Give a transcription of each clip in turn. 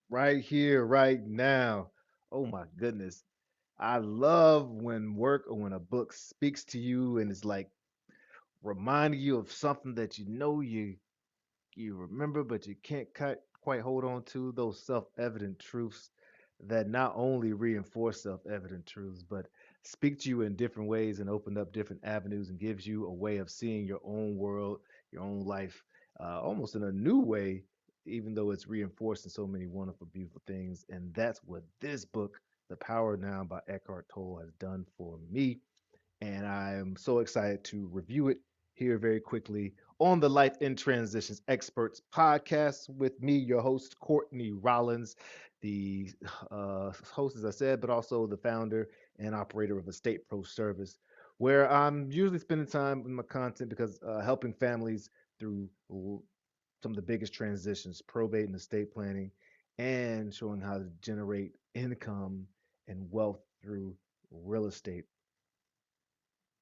right here, right now. Oh my goodness. I love when work or when a book speaks to you and it's like reminding you of something that you remember, but you can't quite hold on to those self-evident truths that not only reinforce self-evident truths, but speak to you in different ways and open up different avenues and gives you a way of seeing your own world, your own life, almost in a new way, even though it's reinforcing so many wonderful, beautiful things. And that's what this book, The Power Now by Eckhart Tolle, has done for me, and I am so excited to review it here very quickly on the Life in Transitions Experts podcast with me, your host, Courtney Rollins, the host, as I said, but also the founder and operator of Estate Pro Service, where I'm usually spending time with my content because helping families through some of the biggest transitions, probate and estate planning, and showing how to generate income and wealth through real estate.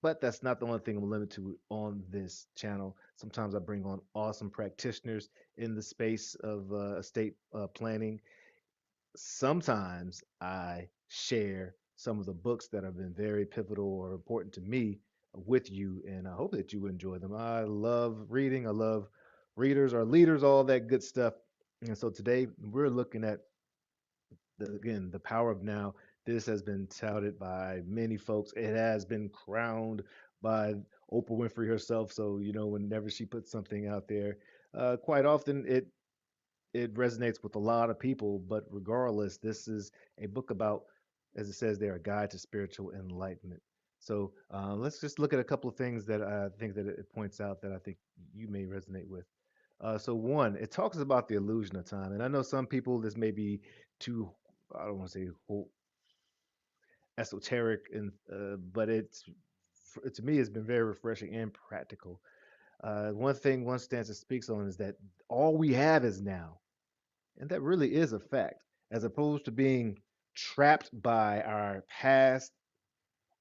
But that's not the only thing I'm limited to on this channel. Sometimes I bring on awesome practitioners in the space of estate planning. Sometimes I share some of the books that have been very pivotal or important to me with you, and I hope that you enjoy them. I love reading, I love readers, our leaders, all that good stuff. And so today we're looking at again, the power of now. This has been touted by many folks. It has been crowned by Oprah Winfrey herself. So, whenever she puts something out there, quite often it resonates with a lot of people. But regardless, this is a book about, as it says there, a guide to spiritual enlightenment. So let's just look at a couple of things that I think that it points out that I think you may resonate with. So one, it talks about the illusion of time, and I know some people this may be too, I don't want to say esoteric, and but to me it's been very refreshing and practical. One thing one stanza speaks on is that all we have is now, and that really is a fact, as opposed to being trapped by our past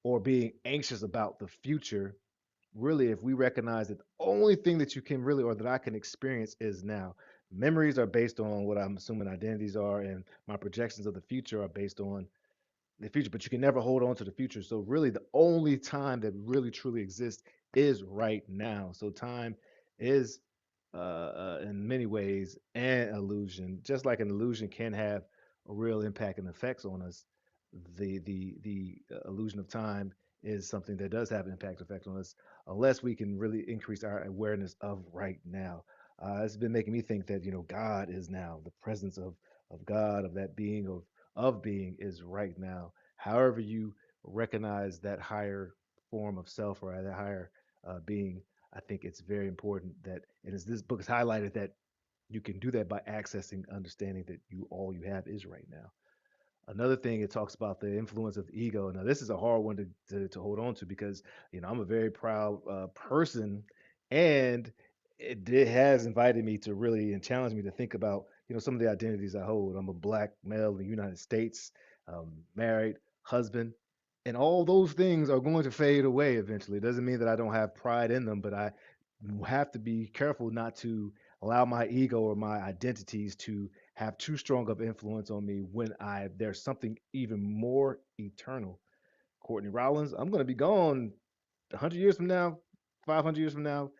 or being anxious about the future. Really, if we recognize that the only thing that you can really or that I can experience is now. Memories are based on what I'm assuming identities are, and my projections of the future are based on the future, but you can never hold on to the future. So, really, the only time that really truly exists is right now. So, time is, in many ways, an illusion. Just like an illusion can have a real impact and effects on us, the illusion of time is something that does have an impact effect on us, unless we can really increase our awareness of right now. It's been making me think that God is now. The presence of God, of that being of being is right now. However you recognize that higher form of self or that higher being, I think it's very important that, and as this book has highlighted, that you can do that by accessing understanding that all you have is right now. Another thing, it talks about the influence of the ego. Now, this is a hard one to hold on to because I'm a very proud person, and it has invited me to really and challenged me to think about some of the identities I hold. I'm a black male in the United States, married, husband, and all those things are going to fade away eventually. It doesn't mean that I don't have pride in them, but I have to be careful not to allow my ego or my identities to have too strong of influence on me when I there's something even more eternal. Courtney Rollins, I'm going to be gone 100 years from now, 500 years from now.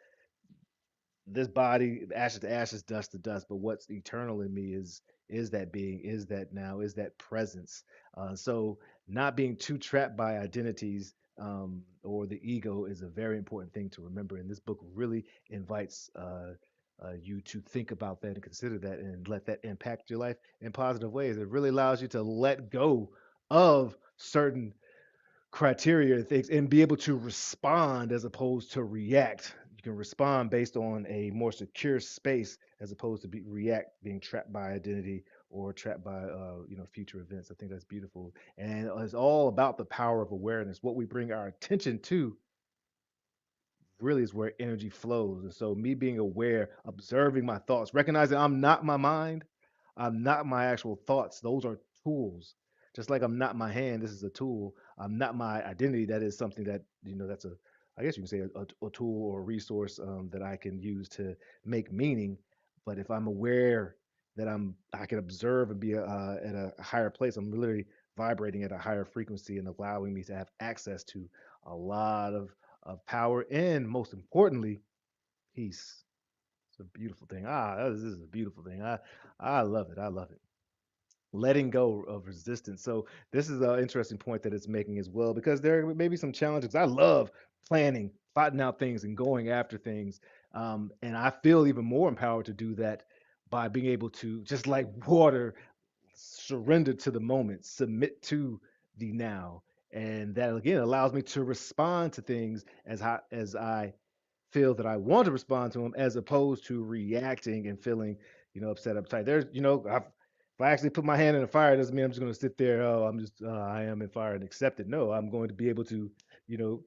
This body, ashes to ashes, dust to dust. But what's eternal in me is that being, is that now, is that presence. So not being too trapped by identities or the ego is a very important thing to remember. And this book really invites you to think about that and consider that and let that impact your life in positive ways. It really allows you to let go of certain criteria and things and be able to respond as opposed to react. You can respond based on a more secure space as opposed to react being trapped by identity or trapped by future events. I think that's beautiful, and it's all about the power of awareness. What we bring our attention to really is where energy flows. And so, me being aware, observing my thoughts, recognizing I'm not my mind, I'm not my actual thoughts. Those are tools. Just like I'm not my hand, this is a tool. I'm not my identity. That is something that, that's I guess you can say a tool or a resource that I can use to make meaning. But if I'm aware that I can observe and be at a higher place. I'm literally vibrating at a higher frequency and allowing me to have access to a lot of power and most importantly, peace. It's a beautiful thing. This is a beautiful thing. I love it. I love it. Letting go of resistance. So this is an interesting point that it's making as well, because there may be some challenges. I love planning, plotting out things, and going after things, and I feel even more empowered to do that by being able to, just like water, surrender to the moment, submit to the now, and that again allows me to respond to things as I feel that I want to respond to them, as opposed to reacting and feeling, upset, uptight. If I actually put my hand in the fire, it doesn't mean I'm just going to sit there. Oh, I am in fire and accept it. No, I'm going to be able to, you know,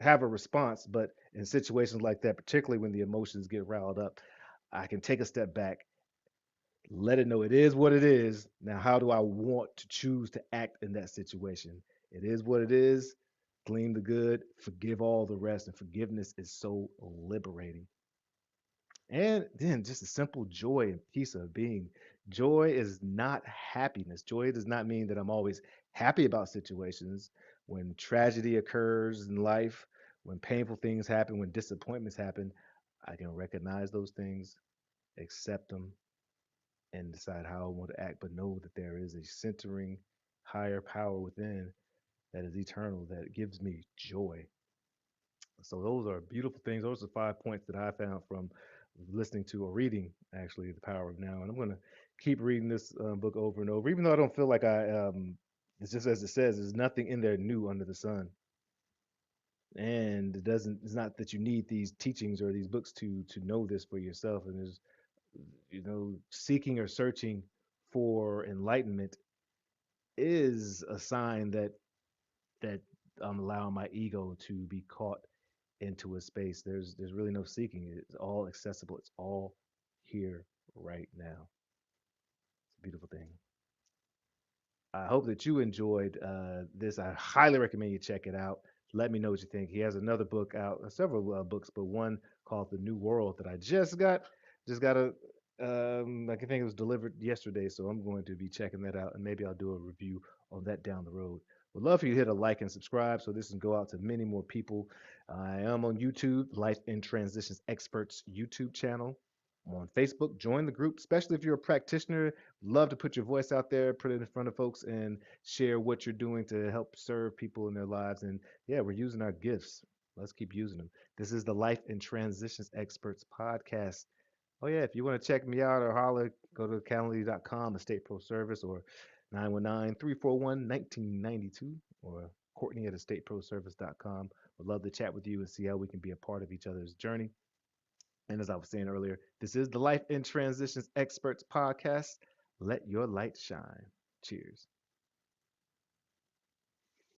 have a response. But in situations like that, particularly when the emotions get riled up, I can take a step back, let it know it is what it is. Now, how do I want to choose to act in that situation? It is what it is. Glean the good, forgive all the rest, and forgiveness is so liberating. And then just a simple joy and peace of being. Joy is not happiness. Joy does not mean that I'm always happy about situations. When tragedy occurs in life, when painful things happen, when disappointments happen, I can recognize those things, accept them, and decide how I want to act, but know that there is a centering higher power within that is eternal that gives me joy. So those are beautiful things. Those are 5 points that I found from listening to or reading actually The Power of Now. And I'm going to keep reading this book over and over, even though I don't feel like it's just as it says, there's nothing in there new under the sun. And it's not that you need these teachings or these books to know this for yourself. And there's, seeking or searching for enlightenment is a sign that I'm allowing my ego to be caught into a space. There's really no seeking. It's all accessible. It's all here right now. It's a beautiful thing. I hope that you enjoyed this. I highly recommend you check it out. Let me know what you think. He has another book out, several books, but one called The New World that I just got. Just got a, I can think it was delivered yesterday, so I'm going to be checking that out, and maybe I'll do a review on that down the road. Would love for you to hit a like and subscribe so this can go out to many more people. I am on YouTube, Life in Transitions Experts YouTube channel. I'm on Facebook. Join the group, especially if you're a practitioner. Love to put your voice out there, put it in front of folks, and share what you're doing to help serve people in their lives. And yeah, we're using our gifts. Let's keep using them. This is the Life and Transitions Experts podcast. Oh, yeah, if you want to check me out or holler, go to calendly.com, Estate Pro Service, or 919-341-1992, or Courtney at estateproservice.com. Would love to chat with you and see how we can be a part of each other's journey. And as I was saying earlier, this is the Life in Transitions Experts podcast. Let your light shine. Cheers.